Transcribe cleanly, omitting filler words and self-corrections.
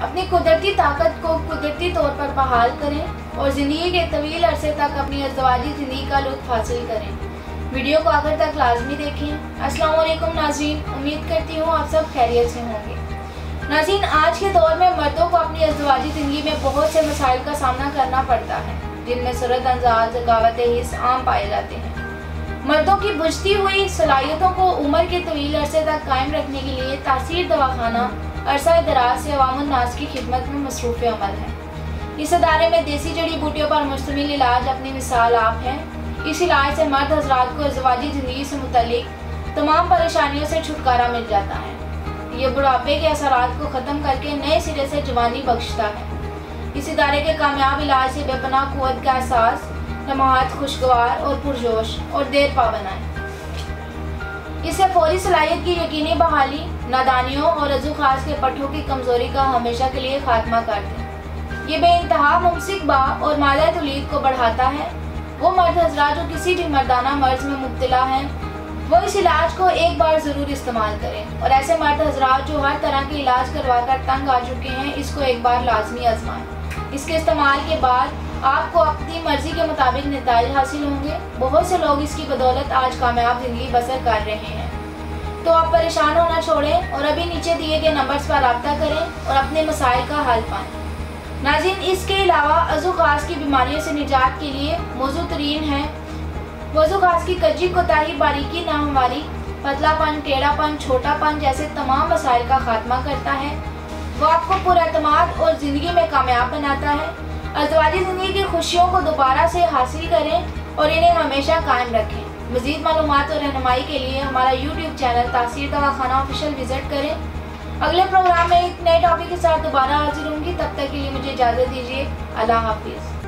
अपनी कुदरती ताकत को कुदरती तौर पर बहाल करें और ज़िंदगी के तवील अरसे तक अपनी अज़दवाजी ज़िंदगी का लुत्फ़ हासिल करें। वीडियो को आखिर तक लाजमी देखें। अस्सलाम वालेकुम नाज़रीन, उम्मीद करती हूँ आप सब खैरियत से होंगे। नाज़रीन, आज के दौर में मर्दों को अपनी अज़दवाजी ज़िंदगी में बहुत से मसाइल का सामना करना पड़ता है, जिनमें सूरत अंदाज़ ज़कावत हिस्स आम पाए जाते हैं। मर्दों की बुझती हुई सलाहियतों को उम्र के तवील अरसे तक कायम रखने के लिए तासीर दवाखाना अरसा दराज से अवामुन नास की खिदमत में मसरूफ़ अमल है। इस अदारे में देसी जड़ी बूटियों पर मुश्तमिल इलाज अपनी मिसाल आप हैं। इस इलाज से मर्द हज़रात को अज़दवाजी ज़िंदगी से मुतल्लिक तमाम परेशानियों से छुटकारा मिल जाता है। ये बुढ़ापे के असरात को ख़त्म करके नए सिरे से जवानी बख्शता है। इस इदारे के कामयाब इलाज से बेपनाह क़ुव्वत का एहसास, लम्हात खुशगवार और पुरजोश और देर पा बनाएं। इससे फौरी सलाहियत की यकीनी बहाली, नादानियों और अज़ू खास के पट्ठों की कमज़ोरी का हमेशा के लिए खात्मा कर दें। ये बेइंतहा मुमसिक बा और मादा तौलीद को बढ़ाता है। वो मर्द हज़रात जो किसी भी मर्दाना मर्ज में मुब्तला हैं, वो इस इलाज को एक बार ज़रूर इस्तेमाल करें। और ऐसे मर्द हज़रात जो हर तरह के इलाज करवा कर तंग आ चुके हैं, इसको एक बार लाजमी आजमाएं। इसके इस्तेमाल के बाद आपको अपनी मर्जी के मुताबिक नतीजे हासिल होंगे। बहुत से लोग इसकी बदौलत आज कामयाब ज़िंदगी बसर कर रहे हैं। तो आप परेशान होना छोड़ें और अभी नीचे दिए गए नंबर्स पर रब्ता करें और अपने मसाइल का हल पाएं। नाज़रीन, इसके अलावा अज़ू खास की बीमारियों से निजात के लिए मौजूद तरीन है वज़ू खास की कच्ची कोताही, बारीकी नाहमवारी, पतलापन, टेढ़ापन, छोटापन जैसे तमाम मसाइल का खात्मा करता है। वो आपको पुरअतमाद और ज़िंदगी में कामयाब बनाता है। अज़दवाजी ज़िंदगी की खुशियों को दोबारा से हासिल करें और इन्हें हमेशा कायम रखें। मज़ीद मालूमात और रहनुमाई के लिए हमारा YouTube चैनल तासीर दवाखाना ऑफिशियल विज़िट करें। अगले प्रोग्राम में एक नए टॉपिक के साथ दोबारा हाजिर होंगी। तब तक के लिए मुझे इजाज़त दीजिए। अल्लाह हाफिज़।